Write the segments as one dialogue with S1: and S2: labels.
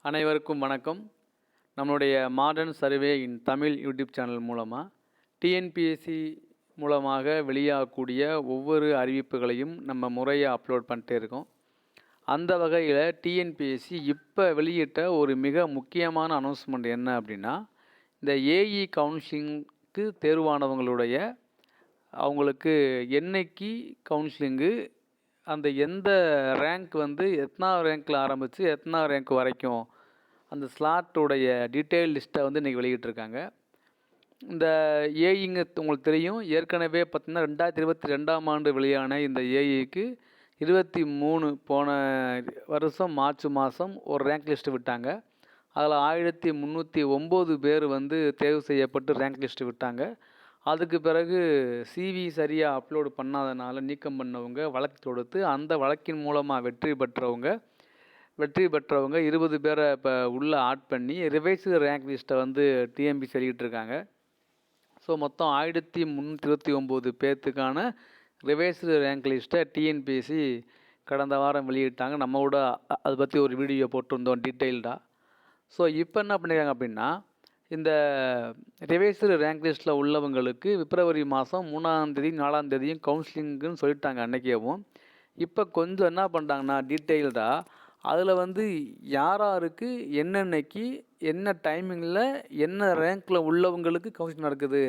S1: அனைவருக்கும் வணக்கம். நம்மளுடைய மாடர்ன் சர்வே இன் தமிழ் யூடியூப் சேனல் மூலமாக டிஎன்பிஎஸ்சி மூலமாக வெளியாகக்கூடிய ஒவ்வொரு அறிவிப்புகளையும் நம்ம முறையாக அப்லோட் பண்ணிட்டே இருக்கோம். அந்த வகையில் டிஎன்பிஎஸ்சி இப்போ வெளியிட்ட ஒரு மிக முக்கியமான அனௌன்ஸ்மெண்ட் என்ன அப்படின்னா, இந்த ஏஇ கவுன்சிலிங்க்கு தேர்வானவங்களுடைய அவங்களுக்கு என்னைக்கு கவுன்சிலிங்கு, அந்த எந்த ரேங்க் வந்து எத்தனாவது ரேங்க்கில் ஆரம்பித்து எத்தனாவது ரேங்க் வரைக்கும் அந்த ஸ்லாட்டுடைய டீட்டெயில் லிஸ்ட்டை வந்து இன்றைக்கி வெளியிட்டிருக்காங்க. இந்த ஏஇங்க உங்களுக்கு தெரியும், ஏற்கனவே பார்த்திங்கன்னா 2022ஆம் ஆண்டு வெளியான இந்த ஏஇக்கு 23 போன வருஷம் மார்ச் மாதம் ஒரு ரேங்க் லிஸ்ட்டு விட்டாங்க. அதில் 1309 பேர் வந்து தேர்வு செய்யப்பட்டு ரேங்க் லிஸ்ட்டு விட்டாங்க. அதுக்கு பிறகு சிவி சரியாக அப்லோடு பண்ணாதனால நீக்கம் பண்ணவங்க வழக்கு தொடுத்து அந்த வழக்கின் மூலமாக வெற்றி பெற்றவங்க 20 பேரை இப்போ உள்ளே ஆட் பண்ணி ரிவைஸ்டு ரேங்க் லிஸ்ட்டை வந்து டிஎன்பிஎஸ்சி வெளியிட்டிருக்காங்க. ஸோ மொத்தம் 1329 பேர்த்துக்கான ரிவைஸ்டு ரேங்க் லிஸ்ட்டை டிஎன்பிஎஸ்சி கடந்த வாரம் வெளியிட்டாங்க. நம்ம கூட அதை பற்றி ஒரு வீடியோ போட்டிருந்தோம் டீட்டெயில்டாக. ஸோ இப்போ என்ன பண்ணியிருக்காங்க அப்படின்னா, இந்த ரிவைஸ்டு ரேங்க் லிஸ்ட்டில் உள்ளவங்களுக்கு பிப்ரவரி மாதம் 3ஆம் தேதி 4ஆம் தேதியும் கவுன்சிலிங்குன்னு சொல்லிட்டாங்க அன்றைக்கேவும். இப்போ கொஞ்சம் என்ன பண்ணுறாங்கன்னா டீட்டெயில்டாக அதில் வந்து யாருக்கு என்னென்னைக்கு என்ன டைமிங்கில் என்ன ரேங்க்கில் உள்ளவங்களுக்கு கவுன்சிலிங் நடக்குது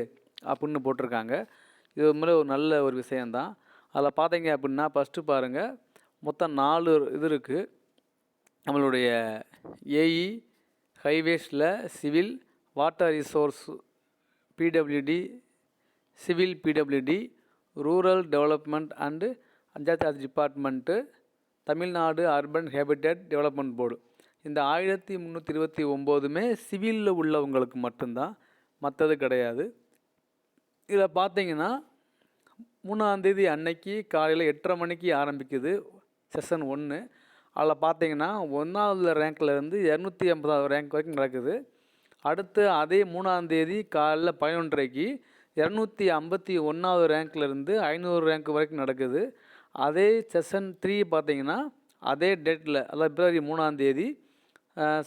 S1: அப்படின்னு போட்டிருக்காங்க. இது உண்மையிலே ஒரு நல்ல ஒரு விஷயந்தான். அதில் பார்த்தீங்க அப்படின்னா ஃபஸ்ட்டு பாருங்கள், மொத்தம் 4 இது இருக்குது. நம்மளுடைய ஏஇ, ஹைவேஸில் civil, water resource PWD, civil PWD, rural development and panchayat department, Tamil Nadu urban habitat development board. இந்த 1329மே சிவிலில் உள்ளவங்களுக்கு மட்டும்தான், மற்றது கிடையாது. இதில் பார்த்தீங்கன்னா 3ஆம் தேதி அன்னைக்கு காலையில் 8:30 மணிக்கு ஆரம்பிக்குது செஷன் 1. அதில் பார்த்தீங்கன்னா 1வது ரேங்க்கில் இருந்து 250வது ரேங்க் வரைக்கும் நடக்குது. அடுத்து அதே 3ஆம் தேதி காலையில் 11:30க்கு 251வது ரேங்க்லேருந்து 500 ரேங்க் வரைக்கும் நடக்குது. அதே செஷன் 3 பார்த்தீங்கன்னா அதே டேட்டில், அதாவது பிப்ரவரி 3ஆம் தேதி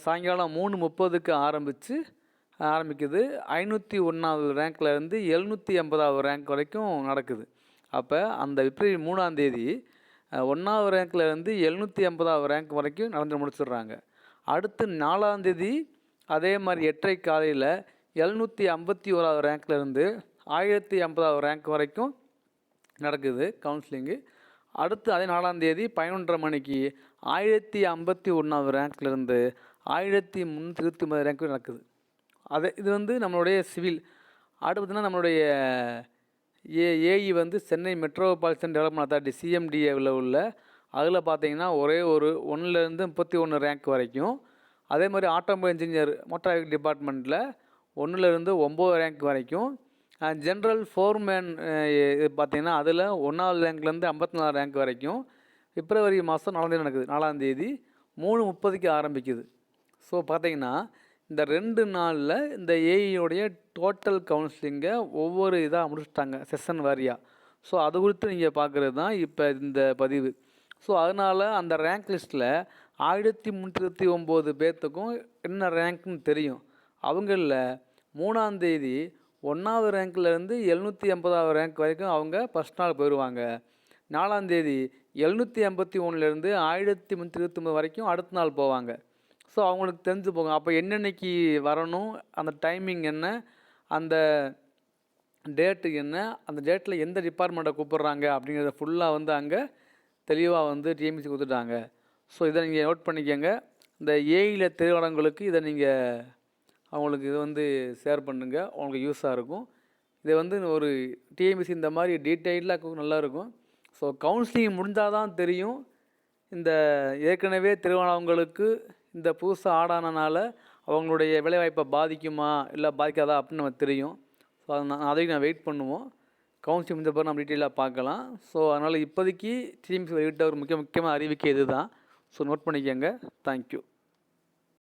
S1: சாயங்காலம் 3:30க்கு ஆரம்பிக்குது. 501வது ரேங்க்லேருந்து 780வது ரேங்க் வரைக்கும் நடக்குது. அப்போ அந்த பிப்ரவரி 3ஆம் தேதி 1வது ரேங்க்லேருந்து 780வது ரேங்க் வரைக்கும் நடந்து முடிச்சிடுறாங்க. அடுத்து 4ஆம் தேதி அதே மாதிரி 8:30 காலையில் 751வது ரேங்க்லேருந்து 1050வது ரேங்க் வரைக்கும் நடக்குது கவுன்சிலிங்கு. அடுத்து அதே 4ஆம் தேதி 11:30 மணிக்கு 1051வது ரேங்க்லேருந்து 1329 ரேங்க் நடக்குது. இது வந்து நம்மளுடைய சிவில். அடுத்து பார்த்திங்கன்னா நம்மளுடைய ஏஇ வந்து சென்னை மெட்ரோபாலிட்டன் டெவலப்மெண்ட் அத்தாரிட்டி சிஎம்டிஏவில் உள்ள, அதில் பார்த்தீங்கன்னா ஒரே ஒரு 1லேருந்து 31 ரேங்க் வரைக்கும். அதே மாதிரி ஆட்டோமொபைல் இன்ஜினியர் மோட்டார் டிபார்ட்மெண்ட்டில் 1லேருந்து 9 ரேங்க் வரைக்கும். ஜென்ரல் ஃபோர்மேன் பார்த்திங்கன்னா அதில் 1வது ரேங்க்லேருந்து 54 ரேங்க் வரைக்கும் பிப்ரவரி மாதம் 4ஆம் தேதி நடக்குது. 4ஆம் தேதி 3:30க்கு ஆரம்பிக்குது. ஸோ பார்த்திங்கன்னா இந்த 2 நாளில் இந்த ஏஇயோடைய டோட்டல் கவுன்சிலிங்கை ஒவ்வொரு இதாக முடிச்சுட்டாங்க செஷன் வாரியாக. ஸோ அது குறித்து நீங்கள் பார்க்குறது தான் இப்போ இந்த பதிவு. ஸோ அதனால் அந்த ரேங்க் லிஸ்ட்டில் 1329 பேர்த்துக்கும் என்ன ரேங்க்னு தெரியும். அவங்களில் 3ஆம் தேதி 1வது ரேங்க்லேருந்து 780வது ரேங்க் வரைக்கும் அவங்க ஃபஸ்ட் நாள் போயிடுவாங்க. 4ஆம் தேதி 781லேருந்து 1329 வரைக்கும் அடுத்த நாள் போவாங்க. ஸோ அவங்களுக்கு தெரிஞ்சு போகும் அப்போ என்னென்னைக்கு வரணும், அந்த டைமிங் என்ன, அந்த டேட்டு என்ன, அந்த டேட்டில் எந்த டிபார்ட்மெண்ட்டை கூப்பிட்றாங்க அப்படிங்கிறத ஃபுல்லாக வந்து அங்கே தெளிவாக வந்து டிஎன்பிஎஸ்சி கொடுத்துட்டாங்க. ஸோ இதை நீங்கள் நோட் பண்ணிக்கோங்க. இந்த ஏஇயில் தேர்வாளர்களுக்கு இதை நீங்கள் அவங்களுக்கு இதை வந்து ஷேர் பண்ணுங்கள், அவங்களுக்கு யூஸாக இருக்கும். இதை வந்து ஒரு டிஎன்பிஎஸ்சி இந்த மாதிரி டீட்டெயிலாக நல்லாயிருக்கும். ஸோ கவுன்சிலிங் முடிஞ்சால் தான் தெரியும் இந்த ஏற்கனவே தேர்வானவங்களுக்கு இந்த புதுசாக ஆடானனால அவங்களுடைய வேலைவாய்ப்பை பாதிக்குமா இல்லை பாதிக்காதா அப்படின்னு நமக்கு தெரியும். ஸோ அதையும் நான் வெயிட் பண்ணுவோம். கவுன்சிலிங் முடிஞ்ச பிறகு நம்ம டீட்டெயிலாக பார்க்கலாம். ஸோ அதனால் இப்போதைக்கு டிஎன்பிஎஸ்சி வெளியிட்ட ஒரு முக்கியமான அறிவிக்கை இது தான். ஸோ நோட் பண்ணிக்கோங்க. தேங்க்யூ.